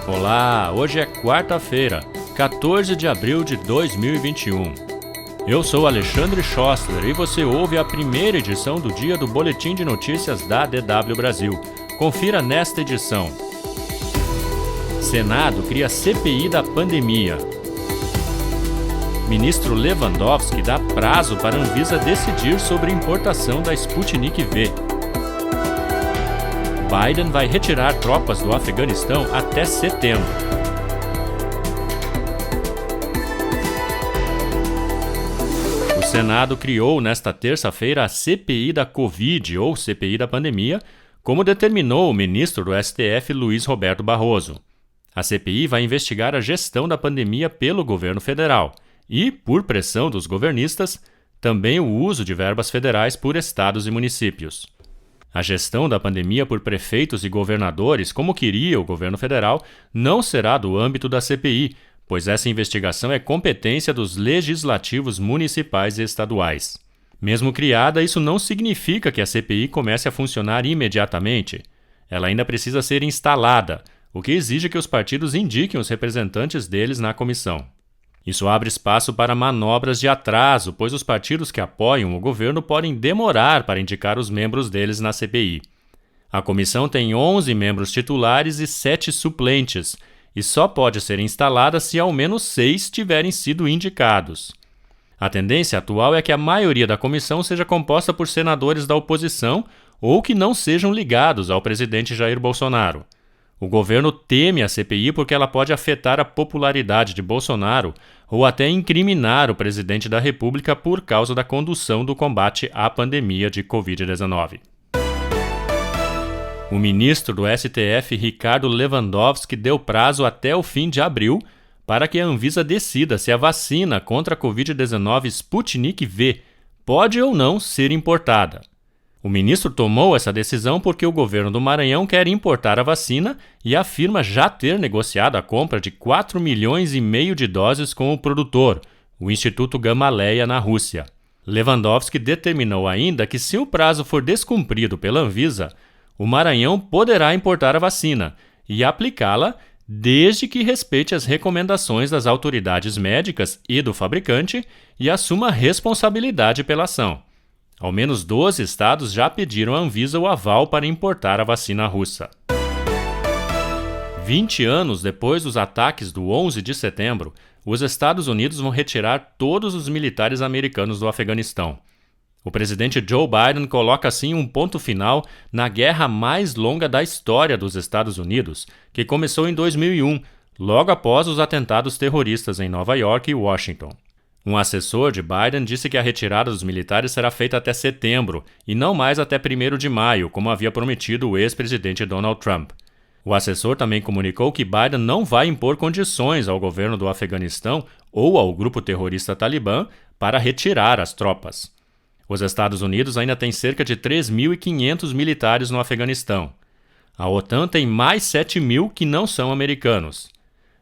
Olá, hoje é quarta-feira, 14 de abril de 2021. Eu sou Alexandre Schossler e você ouve a primeira edição do dia do Boletim de Notícias da DW Brasil. Confira nesta edição. Senado cria CPI da pandemia. Ministro Lewandowski dá prazo para a Anvisa decidir sobre importação da Sputnik V. Biden vai retirar tropas do Afeganistão até setembro. O Senado criou nesta terça-feira a CPI da Covid, ou CPI da pandemia, como determinou o ministro do STF, Luiz Roberto Barroso. A CPI vai investigar a gestão da pandemia pelo governo federal e, por pressão dos governistas, também o uso de verbas federais por estados e municípios. A gestão da pandemia por prefeitos e governadores, como queria o governo federal, não será do âmbito da CPI, pois essa investigação é competência dos legislativos municipais e estaduais. Mesmo criada, isso não significa que a CPI comece a funcionar imediatamente. Ela ainda precisa ser instalada, o que exige que os partidos indiquem os representantes deles na comissão. Isso abre espaço para manobras de atraso, pois os partidos que apoiam o governo podem demorar para indicar os membros deles na CPI. A comissão tem 11 membros titulares e 7 suplentes, e só pode ser instalada se ao menos 6 tiverem sido indicados. A tendência atual é que a maioria da comissão seja composta por senadores da oposição ou que não sejam ligados ao presidente Jair Bolsonaro. O governo teme a CPI porque ela pode afetar a popularidade de Bolsonaro ou até incriminar o presidente da República por causa da condução do combate à pandemia de Covid-19. O ministro do STF, Ricardo Lewandowski, deu prazo até o fim de abril para que a Anvisa decida se a vacina contra a Covid-19 Sputnik V pode ou não ser importada. O ministro tomou essa decisão porque o governo do Maranhão quer importar a vacina e afirma já ter negociado a compra de 4,5 milhões de doses com o produtor, o Instituto Gamaleya, na Rússia. Lewandowski determinou ainda que, se o prazo for descumprido pela Anvisa, o Maranhão poderá importar a vacina e aplicá-la desde que respeite as recomendações das autoridades médicas e do fabricante e assuma responsabilidade pela ação. Ao menos 12 estados já pediram à Anvisa o aval para importar a vacina russa. 20 anos depois dos ataques do 11 de setembro, os Estados Unidos vão retirar todos os militares americanos do Afeganistão. O presidente Joe Biden coloca assim um ponto final na guerra mais longa da história dos Estados Unidos, que começou em 2001, logo após os atentados terroristas em Nova York e Washington. Um assessor de Biden disse que a retirada dos militares será feita até setembro e não mais até 1º de maio, como havia prometido o ex-presidente Donald Trump. O assessor também comunicou que Biden não vai impor condições ao governo do Afeganistão ou ao grupo terrorista Talibã para retirar as tropas. Os Estados Unidos ainda têm cerca de 3.500 militares no Afeganistão. A OTAN tem mais 7.000 que não são americanos.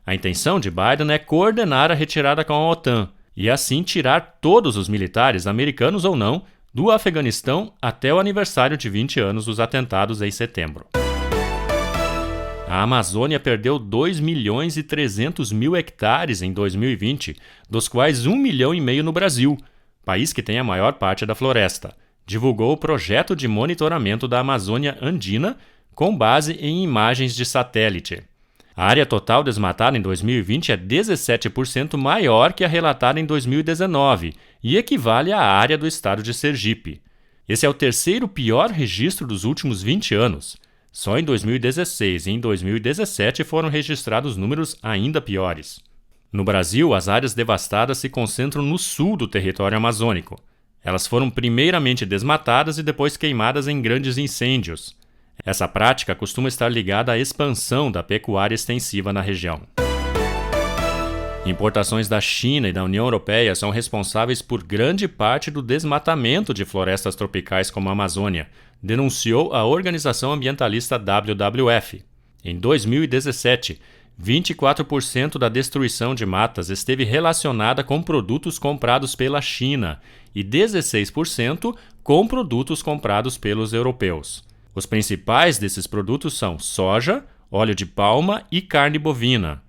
A intenção de Biden é coordenar a retirada com a OTAN, e assim tirar todos os militares, americanos ou não, do Afeganistão até o aniversário de 20 anos dos atentados em setembro. A Amazônia perdeu 2.300.000 hectares em 2020, dos quais 1,5 milhão no Brasil, país que tem a maior parte da floresta, divulgou o projeto de monitoramento da Amazônia Andina com base em imagens de satélite. A área total desmatada em 2020 é 17% maior que a relatada em 2019 e equivale à área do estado de Sergipe. Esse é o terceiro pior registro dos últimos 20 anos. Só em 2016 e em 2017 foram registrados números ainda piores. No Brasil, as áreas devastadas se concentram no sul do território amazônico. Elas foram primeiramente desmatadas e depois queimadas em grandes incêndios. Essa prática costuma estar ligada à expansão da pecuária extensiva na região. Importações da China e da União Europeia são responsáveis por grande parte do desmatamento de florestas tropicais como a Amazônia, denunciou a organização ambientalista WWF. Em 2017, 24% da destruição de matas esteve relacionada com produtos comprados pela China e 16% com produtos comprados pelos europeus. Os principais desses produtos são soja, óleo de palma e carne bovina.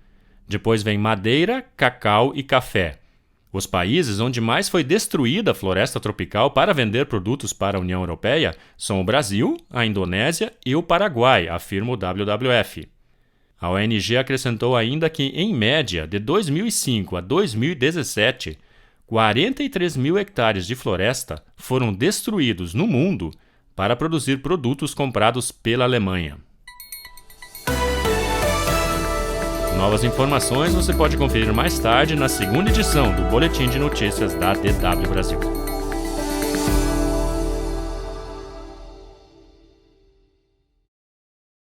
Depois vem madeira, cacau e café. Os países onde mais foi destruída a floresta tropical para vender produtos para a União Europeia são o Brasil, a Indonésia e o Paraguai, afirma o WWF. A ONG acrescentou ainda que, em média, de 2005 a 2017, 43 mil hectares de floresta foram destruídos no mundo para produzir produtos comprados pela Alemanha. Novas informações você pode conferir mais tarde na segunda edição do Boletim de Notícias da DW Brasil.